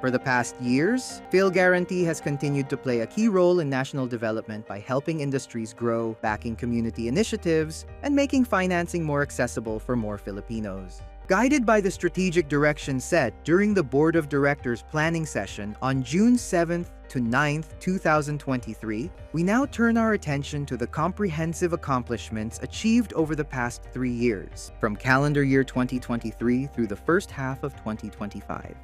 For the past years, Philguarantee has continued to play a key role in national development by helping industries grow, backing community initiatives, and making financing more accessible for more Filipinos. Guided by the strategic direction set during the Board of Directors planning session on June 7th to 9th, 2023, we now turn our attention to the comprehensive accomplishments achieved over the past 3 years, from calendar year 2023 through the first half of 2025.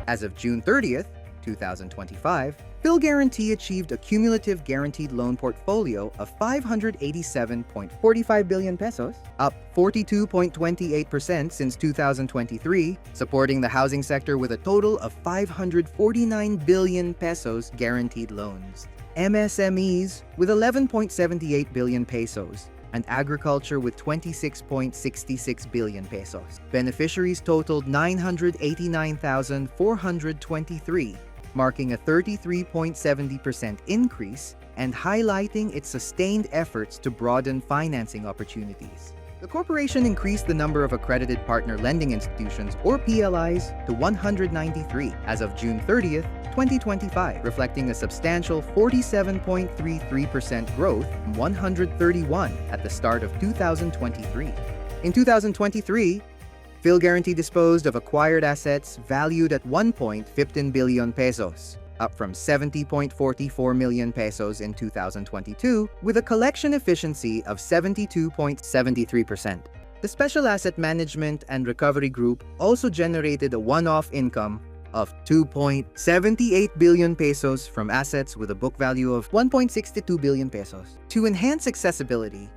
As of June 30th, 2025, Philguarantee achieved a cumulative guaranteed loan portfolio of 587.45 billion pesos, up 42.28% since 2023, supporting the housing sector with a total of 549 billion pesos guaranteed loans. MSMEs with 11.78 billion pesos, and agriculture with 26.66 billion pesos. Beneficiaries totaled 989,423, marking a 33.70% increase and highlighting its sustained efforts to broaden financing opportunities. The corporation increased the number of accredited partner lending institutions, or PLIs, to 193 as of June 30th, 2025, reflecting a substantial 47.33% growth from 131 at the start of 2023. In 2023, Philguarantee disposed of acquired assets valued at 1.15 billion pesos, up from 70.44 million pesos in 2022, with a collection efficiency of 72.73%. The Special Asset Management and Recovery Group also generated a one-off income of 2.78 billion pesos from assets with a book value of 1.62 billion pesos. To enhance accessibility,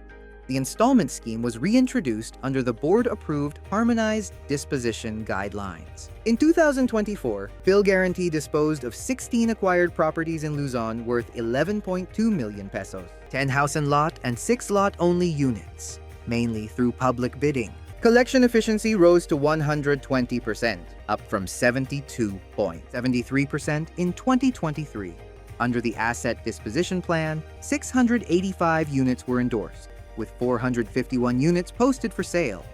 the installment scheme was reintroduced under the board-approved Harmonized Disposition Guidelines. In 2024, Philguarantee disposed of 16 acquired properties in Luzon worth 11.2 million pesos, 10 house and lot and 6 lot-only units, mainly through public bidding. Collection efficiency rose to 120%, up from 72.73% in 2023. Under the Asset Disposition Plan, 685 units were endorsed, with 451 units posted for sale.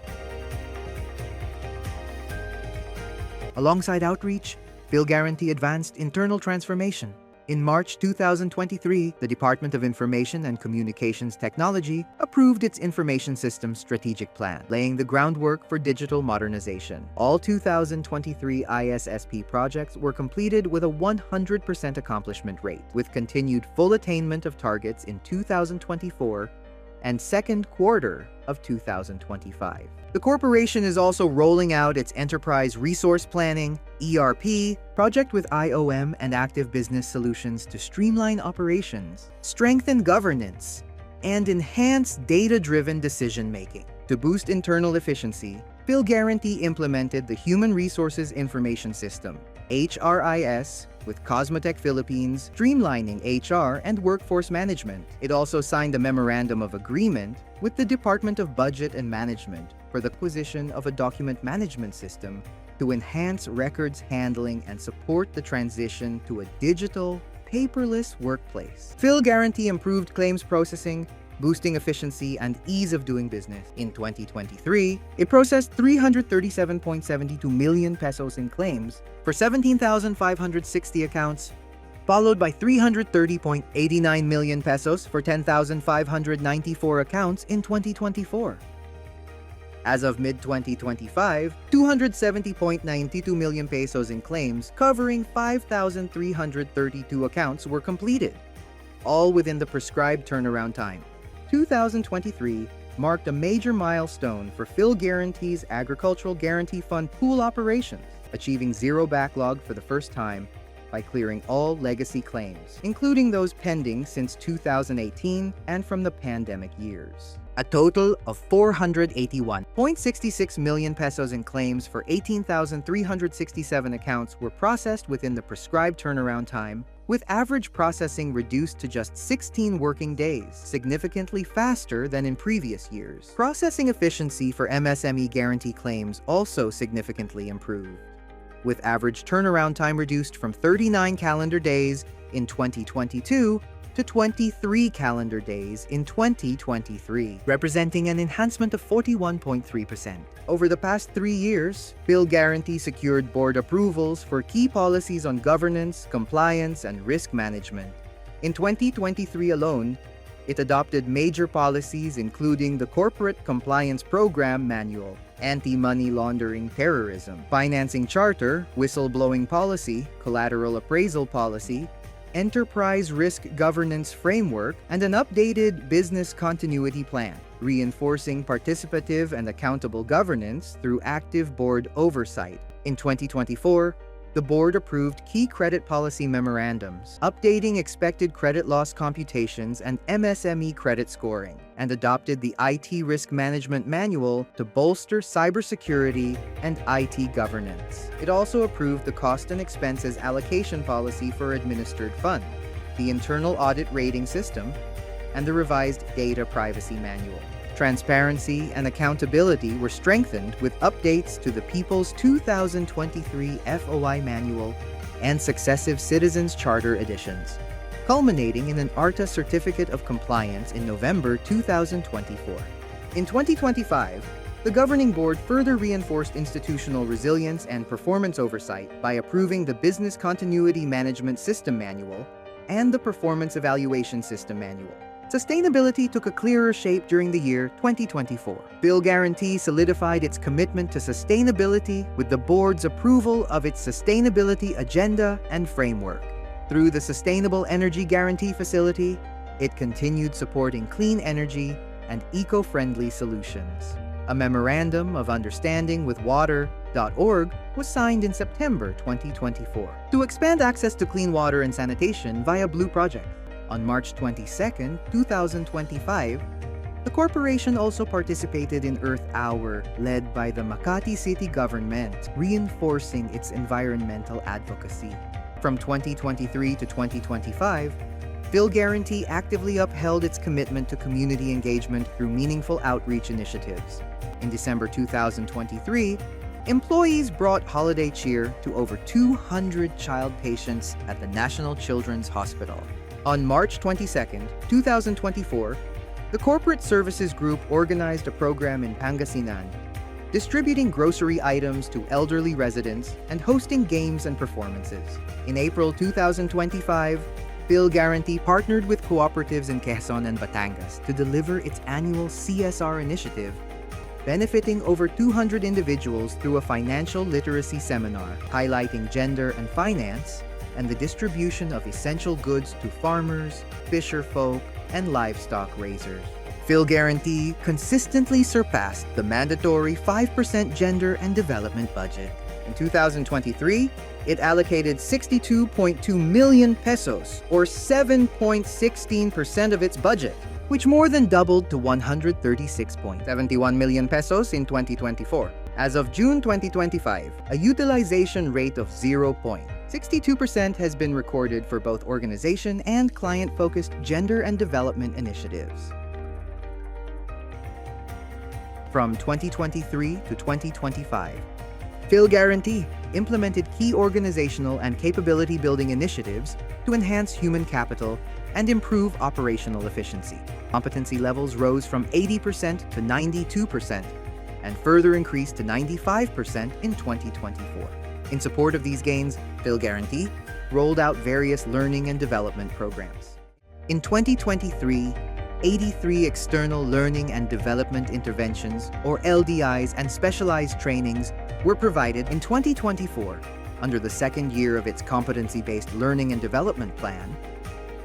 Alongside outreach, Philguarantee advanced internal transformation. In March 2023, the Department of Information and Communications Technology approved its Information Systems Strategic Plan, laying the groundwork for digital modernization. All 2023 ISSP projects were completed with a 100% accomplishment rate, with continued full attainment of targets in 2024 and second quarter of 2025. The corporation is also rolling out its Enterprise Resource Planning, ERP, project with IOM and Active Business Solutions to streamline operations, strengthen governance, and enhance data-driven decision-making. To boost internal efficiency, Philguarantee implemented the Human Resources Information System, HRIS, with Cosmotech Philippines, streamlining HR and workforce management. It also signed a memorandum of agreement with the Department of Budget and Management for the acquisition of a document management system to enhance records handling and support the transition to a digital, paperless workplace. Philguarantee improved claims processing, boosting efficiency and ease of doing business. In 2023, it processed 337.72 million pesos in claims for 17,560 accounts, followed by 330.89 million pesos for 10,594 accounts in 2024. As of mid-2025, 270.92 million pesos in claims covering 5,332 accounts were completed, all within the prescribed turnaround time. 2023 marked a major milestone for Philguarantee's Agricultural Guarantee Fund pool operations, achieving zero backlog for the first time by clearing all legacy claims, including those pending since 2018 and from the pandemic years. A total of 481.66 million pesos in claims for 18,367 accounts were processed within the prescribed turnaround time, with average processing reduced to just 16 working days, significantly faster than in previous years. Processing efficiency for MSME guarantee claims also significantly improved, with average turnaround time reduced from 39 calendar days in 2022 to to 23 calendar days in 2023, representing an enhancement of 41.3%. Over the past 3 years, Philguarantee secured board approvals for key policies on governance, compliance, and risk management. In 2023 alone, it adopted major policies including the Corporate Compliance Program Manual, Anti-Money Laundering Terrorism, Financing Charter, Whistleblowing Policy, Collateral Appraisal Policy, Enterprise Risk Governance Framework, and an updated Business Continuity Plan, reinforcing participative and accountable governance through active board oversight. In 2024, the board approved key credit policy memorandums, updating expected credit loss computations and MSME credit scoring, and adopted the IT Risk Management Manual to bolster cybersecurity and IT governance. It also approved the Cost and Expenses Allocation Policy for Administered Fund, the Internal Audit Rating System, and the revised Data Privacy Manual. Transparency and accountability were strengthened with updates to the People's 2023 FOI Manual and successive Citizens Charter editions, culminating in an ARTA Certificate of Compliance in November 2024. In 2025, the Governing Board further reinforced institutional resilience and performance oversight by approving the Business Continuity Management System Manual and the Performance Evaluation System Manual. Sustainability took a clearer shape during the year 2024. Philguarantee solidified its commitment to sustainability with the board's approval of its sustainability agenda and framework. Through the Sustainable Energy Guarantee Facility, it continued supporting clean energy and eco-friendly solutions. A Memorandum of Understanding with Water.org was signed in September 2024 to expand access to clean water and sanitation via Blue Project. On March 22, 2025, the corporation also participated in Earth Hour, led by the Makati City government, reinforcing its environmental advocacy. From 2023 to 2025, Philguarantee actively upheld its commitment to community engagement through meaningful outreach initiatives. In December 2023, employees brought holiday cheer to over 200 child patients at the National Children's Hospital. On March 22, 2024, the Corporate Services Group organized a program in Pangasinan, distributing grocery items to elderly residents and hosting games and performances. In April 2025, Philguarantee partnered with cooperatives in Quezon and Batangas to deliver its annual CSR initiative, benefiting over 200 individuals through a financial literacy seminar highlighting gender and finance, and the distribution of essential goods to farmers, fisherfolk, and livestock raisers. Philguarantee consistently surpassed the mandatory 5% gender and development budget. In 2023, it allocated 62.2 million pesos, or 7.16% of its budget, which more than doubled to 136.71 million pesos in 2024. As of June 2025, a utilization rate of 0.62% has been recorded for both organization and client-focused gender and development initiatives. From 2023 to 2025, Philguarantee implemented key organizational and capability-building initiatives to enhance human capital and improve operational efficiency. Competency levels rose from 80% to 92%, and further increased to 95% in 2024. In support of these gains, Philguarantee rolled out various learning and development programs. In 2023, 83 external learning and development interventions, or LDIs, and specialized trainings were provided. In 2024, under the second year of its competency-based learning and development plan,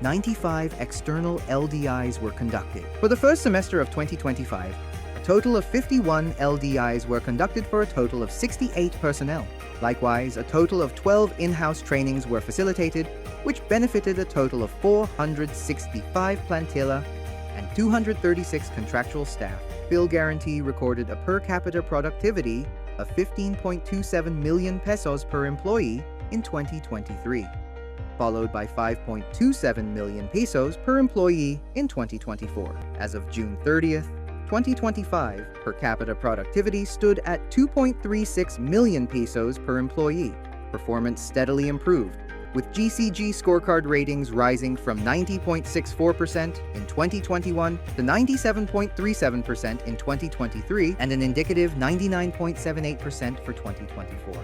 95 external LDIs were conducted. For the first semester of 2025, a total of 51 LDIs were conducted for a total of 68 personnel. Likewise, a total of 12 in-house trainings were facilitated, which benefited a total of 465 plantilla and 236 contractual staff. Philguarantee recorded a per capita productivity of 15.27 million pesos per employee in 2023, followed by 5.27 million pesos per employee in 2024. As of June 30th, 2025, per capita productivity stood at 2.36 million pesos per employee. Performance steadily improved, with GCG scorecard ratings rising from 90.64% in 2021 to 97.37% in 2023 and an indicative 99.78% for 2024.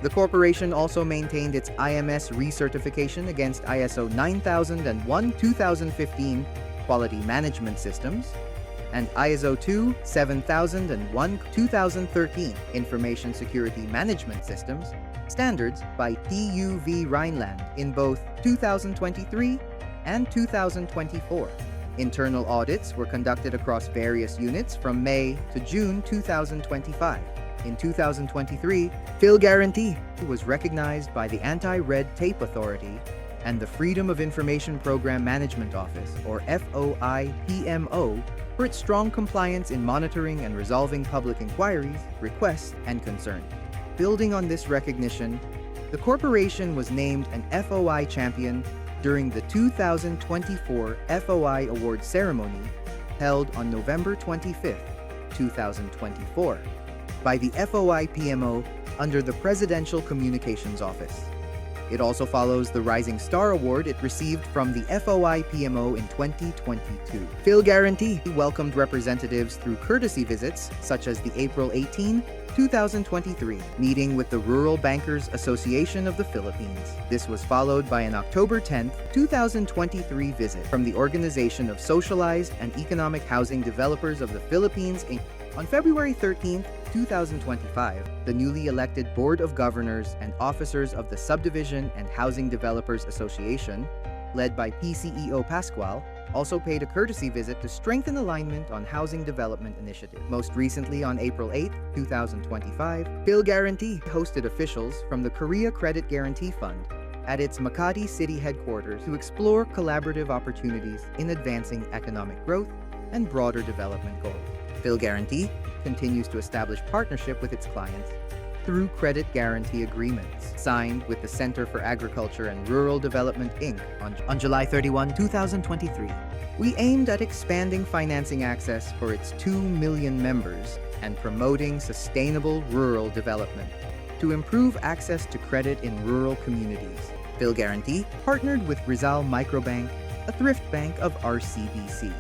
The corporation also maintained its IMS recertification against ISO 9001-2015 quality management systems and ISO 27001-2013 information security management systems standards by TÜV Rheinland in both 2023 and 2024. Internal audits were conducted across various units from May to June 2025. In 2023, Philguarantee was recognized by the Anti-Red Tape Authority and the Freedom of Information Program Management Office, or FOIPMO, for its strong compliance in monitoring and resolving public inquiries, requests, and concerns. Building on this recognition, the corporation was named an FOI champion during the 2024 FOI Awards ceremony held on November 25, 2024, by the FOI PMO under the Presidential Communications Office. It also follows the Rising Star Award it received from the FOI PMO in 2022. Philguarantee welcomed representatives through courtesy visits, such as the April 18, 2023 meeting with the Rural Bankers Association of the Philippines. This was followed by an October 10, 2023 visit from the Organization of Socialized and Economic Housing Developers of the Philippines, Inc. On February 13, 2025, the newly elected Board of Governors and Officers of the Subdivision and Housing Developers Association, led by PCEO Pascual, also paid a courtesy visit to strengthen alignment on housing development initiatives. Most recently, on April 8, 2025, Philguarantee hosted officials from the Korea Credit Guarantee Fund at its Makati City headquarters to explore collaborative opportunities in advancing economic growth and broader development goals. Philguarantee continues to establish partnership with its clients through credit guarantee agreements signed with the Center for Agriculture and Rural Development, Inc. on July 31, 2023. We aimed at expanding financing access for its 2 million members and promoting sustainable rural development to improve access to credit in rural communities. Philguarantee partnered with Rizal Microbank, a thrift bank of RCBC.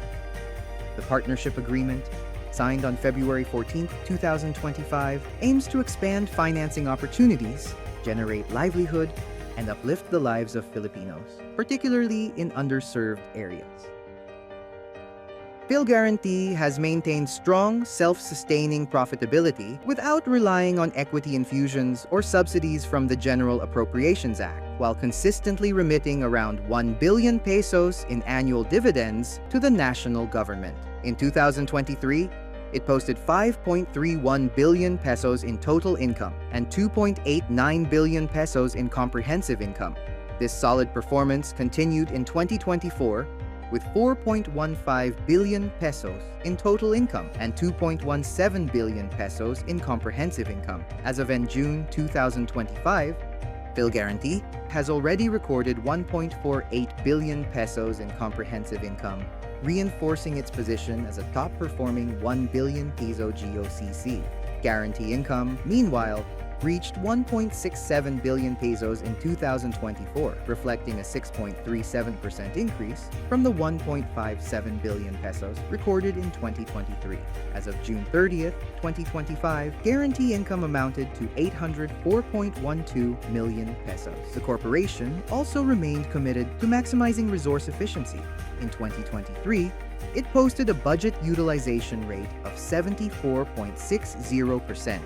The partnership agreement, signed on February 14, 2025, aims to expand financing opportunities, generate livelihood, and uplift the lives of Filipinos, particularly in underserved areas. Philguarantee has maintained strong, self-sustaining profitability without relying on equity infusions or subsidies from the General Appropriations Act, while consistently remitting around 1 billion pesos in annual dividends to the national government. In 2023, it posted 5.31 billion pesos in total income and 2.89 billion pesos in comprehensive income. This solid performance continued in 2024 with 4.15 billion pesos in total income and 2.17 billion pesos in comprehensive income. As of end June 2025, Philguarantee has already recorded 1.48 billion pesos in comprehensive income, reinforcing its position as a top-performing 1 billion peso GOCC. Guarantee income, meanwhile, reached 1.67 billion pesos in 2024, reflecting a 6.37% increase from the 1.57 billion pesos recorded in 2023. As of June 30th, 2025, guarantee income amounted to 804.12 million pesos. The corporation also remained committed to maximizing resource efficiency. In 2023, it posted a budget utilization rate of 74.60%,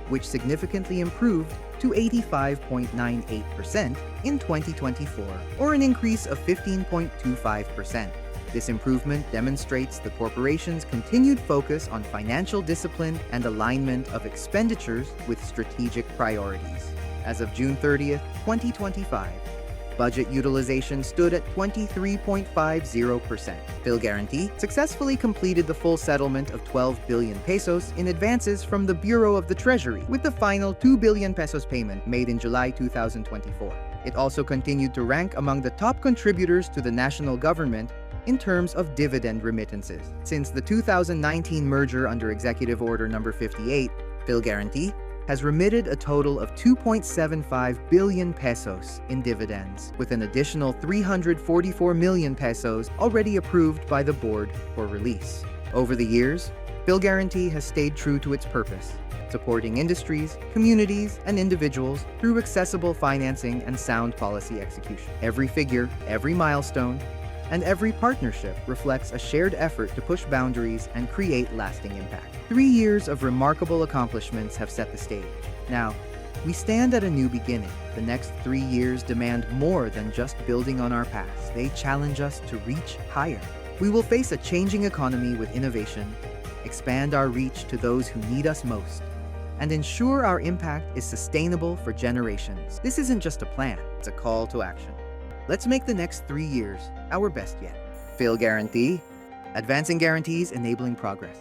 which significantly improved to 85.98% in 2024, or an increase of 15.25%. This improvement demonstrates the corporation's continued focus on financial discipline and alignment of expenditures with strategic priorities. As of June 30th, 2025, budget utilization stood at 23.50%. Philguarantee successfully completed the full settlement of 12 billion pesos in advances from the Bureau of the Treasury, with the final 2 billion pesos payment made in July 2024. It also continued to rank among the top contributors to the national government in terms of dividend remittances. Since the 2019 merger under Executive Order No. 58, Philguarantee has remitted a total of 2.75 billion pesos in dividends, with an additional 344 million pesos already approved by the board for release. Over the years, Philguarantee has stayed true to its purpose, supporting industries, communities, and individuals through accessible financing and sound policy execution. Every figure, every milestone, and every partnership reflects a shared effort to push boundaries and create lasting impact. 3 years of remarkable accomplishments have set the stage. Now, we stand at a new beginning. The next 3 years demand more than just building on our past. They challenge us to reach higher. We will face a changing economy with innovation, expand our reach to those who need us most, and ensure our impact is sustainable for generations. This isn't just a plan, it's a call to action. Let's make the next 3 years our best yet. Philguarantee, advancing guarantees, enabling progress.